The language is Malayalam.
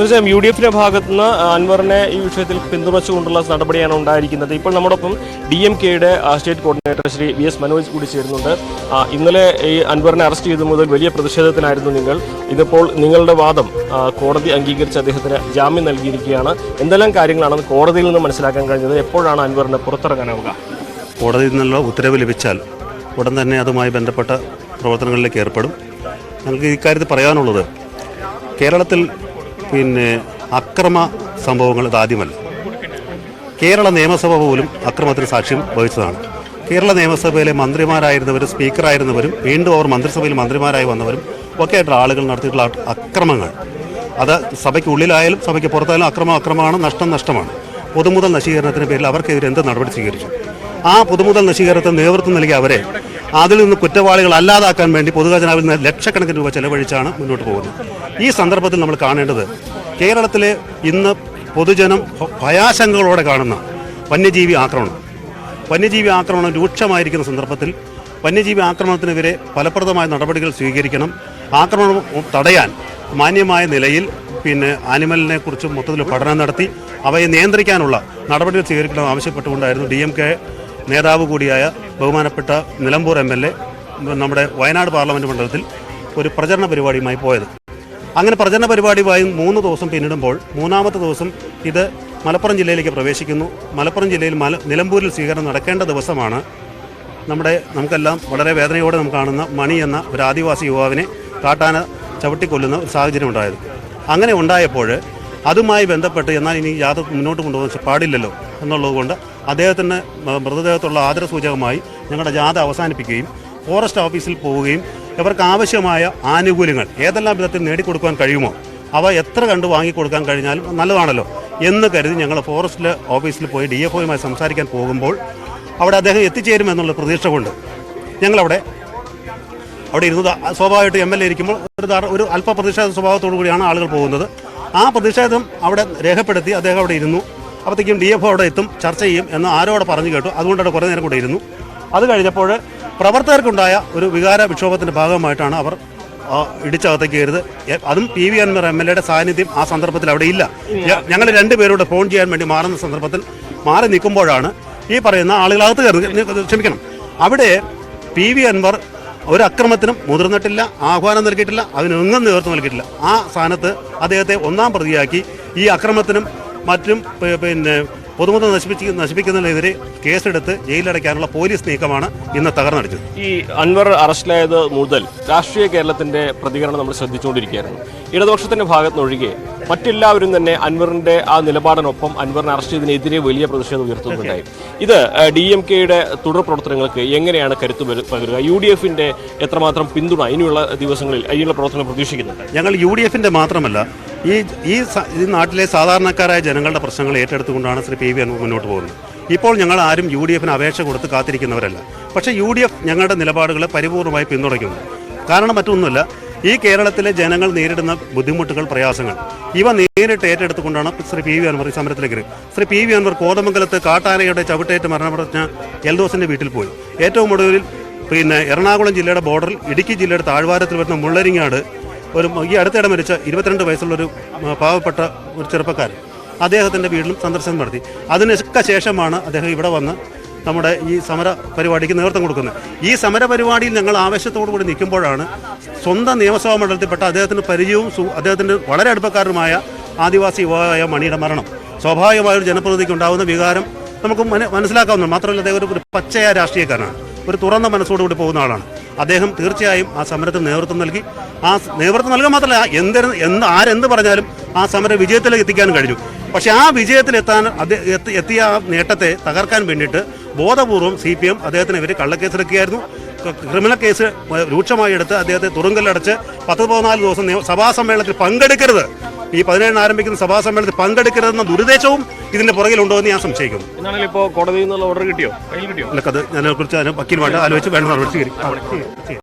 തീർച്ചയായും UDF ഭാഗത്ത് നിന്ന് അൻവറിനെ ഈ വിഷയത്തിൽ പിന്തുണച്ചുകൊണ്ടുള്ള നടപടിയാണ് ഉണ്ടായിരിക്കുന്നത്. ഇപ്പോൾ നമ്മോടൊപ്പം DMK-യുടെ state coordinator Shri VS Manoj കൂടി ചേരുന്നുണ്ട്. ഇന്നലെ ഈ അൻവറിനെ അറസ്റ്റ് ചെയ്തു മുതൽ വലിയ പ്രതിഷേധത്തിനായിരുന്നു നിങ്ങൾ. ഇതിപ്പോൾ നിങ്ങളുടെ വാദം കോടതി അംഗീകരിച്ച് അദ്ദേഹത്തിന് ജാമ്യം നൽകിയിരിക്കുകയാണ്. എന്തെല്ലാം കാര്യങ്ങളാണ് കോടതിയിൽ നിന്ന് മനസ്സിലാക്കാൻ കഴിഞ്ഞത്? എപ്പോഴാണ് അൻവറിന് പുറത്തിറങ്ങാനാവുക? കോടതിയിൽ നിന്നുള്ള ഉത്തരവ് ലഭിച്ചാൽ ഉടൻ തന്നെ അതുമായി ബന്ധപ്പെട്ട പ്രവർത്തനങ്ങളിലേക്ക് ഏർപ്പെടും. ഞങ്ങൾക്ക് ഇക്കാര്യത്തിൽ പറയാനുള്ളത്, കേരളത്തിൽ അക്രമ സംഭവങ്ങൾ ഇതാദ്യമല്ല. കേരള നിയമസഭ പോലും അക്രമത്തിന് സാക്ഷ്യം വഹിച്ചതാണ്. കേരള നിയമസഭയിലെ മന്ത്രിമാരായിരുന്നവരും സ്പീക്കറായിരുന്നവരും വീണ്ടും അവർ മന്ത്രിസഭയിൽ മന്ത്രിമാരായി വന്നവരും ഒക്കെ ആയിട്ടുള്ള ആളുകൾ നടത്തിയിട്ടുള്ള അക്രമങ്ങൾ, അത് സഭയ്ക്കുള്ളിലായാലും സഭയ്ക്ക് പുറത്തായാലും അക്രമമാണ്, നഷ്ടമാണ്. പൊതുമുതൽ നശീകരണത്തിന് പേരിൽ അവർക്കെതിരെ എന്ത് നടപടി സ്വീകരിച്ചു? ആ പൊതുമുതൽ നശീകരണത്തിന് നേതൃത്വം നൽകിയ അവരെ അതിൽ നിന്ന് കുറ്റവാളികൾ അല്ലാതാക്കാൻ വേണ്ടി പൊതുഖജനാവിൽ നിന്ന് ലക്ഷക്കണക്കിന് രൂപ ചെലവഴിച്ചാണ് മുന്നോട്ട് പോകുന്നത്. ഈ സന്ദർഭത്തിൽ നമ്മൾ കാണേണ്ടത്, കേരളത്തിലെ ഇന്ന് പൊതുജനം ഭയാശങ്കകളോടെ കാണുന്ന വന്യജീവി ആക്രമണം രൂക്ഷമായിരിക്കുന്ന സന്ദർഭത്തിൽ വന്യജീവി ആക്രമണത്തിനെതിരെ ഫലപ്രദമായ നടപടികൾ സ്വീകരിക്കണം. ആക്രമണം തടയാൻ മാന്യമായ നിലയിൽ ആനിമലിനെ കുറിച്ച് മൊത്തത്തിൽ പഠനം നടത്തി അവയെ നിയന്ത്രിക്കാനുള്ള നടപടികൾ സ്വീകരിക്കണമെന്ന് ആവശ്യപ്പെട്ടുകൊണ്ടായിരുന്നു DMK നേതാവ് കൂടിയായ ബഹുമാനപ്പെട്ട നിലമ്പൂർ MLA നമ്മുടെ വയനാട് പാർലമെൻറ്റ് മണ്ഡലത്തിൽ ഒരു പ്രചരണ പരിപാടിയുമായി പോയത്. അങ്ങനെ പ്രചരണ പരിപാടിയുമായി 3 ദിവസം പിന്നിടുമ്പോൾ മൂന്നാമത്തെ ദിവസം ഇത് മലപ്പുറം ജില്ലയിലേക്ക് പ്രവേശിക്കുന്നു. മലപ്പുറം ജില്ലയിൽ നിലമ്പൂരിൽ സ്വീകരണം നടക്കേണ്ട ദിവസമാണ് നമുക്കെല്ലാം വളരെ വേദനയോടെ നമുക്ക് കാണുന്ന മണി എന്ന ഒരു ആദിവാസി യുവാവിനെ കാട്ടാന ചവിട്ടിക്കൊല്ലുന്ന ഒരു സാഹചര്യം ഉണ്ടായത്. അങ്ങനെ ഉണ്ടായപ്പോൾ അതുമായി ബന്ധപ്പെട്ട് എന്നാൽ ഇനി യാത്ര മുന്നോട്ട് കൊണ്ടുപോകാൻ പാടില്ലല്ലോ എന്നുള്ളതുകൊണ്ട് അദ്ദേഹത്തിന് മൃതദേഹത്തുള്ള ആദരസൂചകമായി ഞങ്ങളുടെ ജാഥ അവസാനിപ്പിക്കുകയും ഫോറസ്റ്റ് ഓഫീസിൽ പോവുകയും ഇവർക്ക് ആവശ്യമായ ആനുകൂല്യങ്ങൾ ഏതെല്ലാം വിധത്തിൽ നേടിക്കൊടുക്കാൻ കഴിയുമോ അവ എത്ര കണ്ട് വാങ്ങിക്കൊടുക്കാൻ കഴിഞ്ഞാലും നല്ലതാണല്ലോ എന്ന് കരുതി ഞങ്ങൾ ഫോറസ്റ്റ് ഓഫീസിൽ പോയി DFOയുമായി സംസാരിക്കാൻ പോകുമ്പോൾ അവിടെ അദ്ദേഹം എത്തിച്ചേരുമെന്നുള്ള പ്രതീക്ഷ കൊണ്ട് ഞങ്ങളവിടെ ഇരുന്നത്. സ്വാഭാവികമായിട്ട് MLA ഇരിക്കുമ്പോൾ ഒരു അല്പ പ്രതിഷേധ സ്വഭാവത്തോടു കൂടിയാണ് ആളുകൾ പോകുന്നത്. ആ പ്രതിഷേധം അവിടെ രേഖപ്പെടുത്തി അദ്ദേഹം അവിടെ ഇരുന്നു. അപ്പോഴത്തേക്കും DFO അവിടെ എത്തും, ചർച്ച ചെയ്യും എന്ന് ആരോടെ പറഞ്ഞു കേട്ടു. അതുകൊണ്ടവിടെ കുറേ നേരം കൂടെ ഇരുന്നു. അത് കഴിഞ്ഞപ്പോൾ പ്രവർത്തകർക്കുണ്ടായ ഒരു വികാര വിക്ഷോഭത്തിൻ്റെ ഭാഗമായിട്ടാണ് അവർ ഇടിച്ചകത്തേക്ക് കയറിയത്. അതും PV അൻവർ MLA-യുടെ സാന്നിധ്യം ആ സന്ദർഭത്തിൽ അവിടെ ഇല്ല. ഞങ്ങൾ രണ്ടുപേരോട് ഫോൺ ചെയ്യാൻ വേണ്ടി മാറുന്ന സന്ദർഭത്തിൽ മാറി നിൽക്കുമ്പോഴാണ് ഈ പറയുന്ന ആളുകളകത്ത് കയറി. അവിടെ PV അൻവർ ഒരു അക്രമത്തിനും മുതിർന്നിട്ടില്ല, ആഹ്വാനം നൽകിയിട്ടില്ല, അതിനൊന്നും നേതൃത്വം നൽകിയിട്ടില്ല. ആ സ്ഥാനത്ത് അദ്ദേഹത്തെ ഒന്നാം പ്രതിയാക്കി ഈ അക്രമത്തിനും മറ്റും പൊതുമുതൽ നശിപ്പിക്കുന്നതിനെതിരെ കേസെടുത്ത് ജയിലടയ്ക്കാനുള്ള പോലീസ് നീക്കമാണ് ഇന്ന് തകർന്നടിച്ചത്. ഈ അൻവർ അറസ്റ്റിലായത് മുതൽ രാഷ്ട്രീയ കേരളത്തിന്റെ പ്രതികരണം നമ്മൾ ശ്രദ്ധിച്ചുകൊണ്ടിരിക്കുകയായിരുന്നു. ഇടതുപക്ഷത്തിന്റെ ഭാഗത്തുനിന്നൊഴികെ മറ്റെല്ലാവരും തന്നെ അൻവറിന്റെ ആ നിലപാടിനൊപ്പം അൻവറിനെ അറസ്റ്റ് ചെയ്തതിനെതിരെ വലിയ പ്രതിഷേധം ഉയർത്തുന്നുണ്ടായി. ഇത് DMK-യുടെ തുടർ പ്രവർത്തനങ്ങൾക്ക് എങ്ങനെയാണ് കരുത്ത് പകരുക? UDF-ന്റെ എത്രമാത്രം പിന്തുണ ഇനിയുള്ള ദിവസങ്ങളിൽ അതിനുള്ള പ്രവർത്തനം പ്രതീക്ഷിക്കുന്നുണ്ട്? ഞങ്ങൾ UDF-ന്റെ മാത്രമല്ല, ഈ നാട്ടിലെ സാധാരണക്കാരായ ജനങ്ങളുടെ പ്രശ്നങ്ങൾ ഏറ്റെടുത്തുകൊണ്ടാണ് ശ്രീ PV അൻവർ മുന്നോട്ട് പോകുന്നത്. ഇപ്പോൾ ഞങ്ങൾ ആരും UDF-ന് അപേക്ഷ കൊടുത്ത് കാത്തിരിക്കുന്നവരല്ല. പക്ഷേ UDF ഞങ്ങളുടെ നിലപാടുകളെ പരിപൂർണമായി പിന്തുണയ്ക്കുന്നു. കാരണം മറ്റൊന്നുമില്ല, ഈ കേരളത്തിലെ ജനങ്ങൾ നേരിടുന്ന ബുദ്ധിമുട്ടുകൾ, പ്രയാസങ്ങൾ ഇവ നേരിട്ട് ഏറ്റെടുത്തുകൊണ്ടാണ് ശ്രീ PV അൻവർ ഈ സമരത്തിലേക്ക്. ശ്രീ PV അൻവർ കോതമംഗലത്ത് കാട്ടാനയുടെ ചവിട്ടേറ്റ് മരണപ്പെട്ട എൽദോസിൻ്റെ വീട്ടിൽ പോയി. ഏറ്റവും ഒടുവിൽ എറണാകുളം ജില്ലയുടെ ബോർഡറിൽ ഇടുക്കി ജില്ലയുടെ താഴ്വാരത്തിൽ വരുന്ന മുള്ളരിങ്ങാട് ഈ അടുത്തിടെ മരിച്ച 22 വയസ്സുള്ളൊരു പാവപ്പെട്ട ഒരു ചെറുപ്പക്കാരൻ, അദ്ദേഹത്തിൻ്റെ വീട്ടിലും സന്ദർശനം നടത്തി. അതിനൊക്കെ ശേഷമാണ് അദ്ദേഹം ഇവിടെ വന്ന് നമ്മുടെ ഈ സമര പരിപാടിക്ക് നേതൃത്വം കൊടുക്കുന്നത്. ഈ സമര പരിപാടിയിൽ ഞങ്ങൾ ആവേശത്തോടു കൂടി നിൽക്കുമ്പോഴാണ് സ്വന്തം നിയമസഭാ മണ്ഡലത്തിൽപ്പെട്ട അദ്ദേഹത്തിൻ്റെ പരിചയവും അദ്ദേഹത്തിൻ്റെ വളരെ അടുപ്പക്കാരനുമായ ആദിവാസി യുവാവായ മണിയുടെ മരണം. സ്വാഭാവികമായൊരു ജനപ്രതിനിധിക്ക് ഉണ്ടാകുന്ന വികാരം നമുക്ക് മനസ്സിലാക്കാവുന്നതാണ്. മാത്രമല്ല അദ്ദേഹം ഒരു പച്ചയായ രാഷ്ട്രീയക്കാരനാണ്, ഒരു തുറന്ന മനസ്സോടുകൂടി പോകുന്ന ആളാണ്. അദ്ദേഹം തീർച്ചയായും ആ സമരത്തിന് നേതൃത്വം നൽകി. ആ നേതൃത്വം നൽകാൻ മാത്രമല്ല, ആരെന്ത് പറഞ്ഞാലും ആ സമര വിജയത്തിലേക്ക് എത്തിക്കാനും കഴിഞ്ഞു. പക്ഷേ ആ വിജയത്തിലെത്താൻ എത്തിയ ആ നേട്ടത്തെ തകർക്കാൻ വേണ്ടിയിട്ട് ബോധപൂർവം CPM അദ്ദേഹത്തിനെതിരെ കള്ളക്കേസെടുക്കുകയായിരുന്നു. ക്രിമിനൽ കേസ് രൂക്ഷമായി എടുത്ത് അദ്ദേഹത്തെ തുറുങ്കലടച്ച് 14 ദിവസം സഭാ സമ്മേളനത്തിൽ പങ്കെടുക്കരുത്, ഈ 17 ആരംഭിക്കുന്ന സഭാ സമ്മേളനത്തിൽ പങ്കെടുക്കരുതെന്ന ദുരുദ്ദേശവും ഇതിന്റെ പുറകിലുണ്ടോ എന്ന് ഞാൻ സംശയിക്കുന്നു. ഇപ്പോൾ കോടതിയിൽ നിന്നുള്ള ഓർഡർ കിട്ടിയോ? അത് അതിനെക്കുറിച്ച് വക്കീലുമായിട്ട് ആലോചിച്ച് വേണ്ട നടപടി സ്വീകരിക്കും.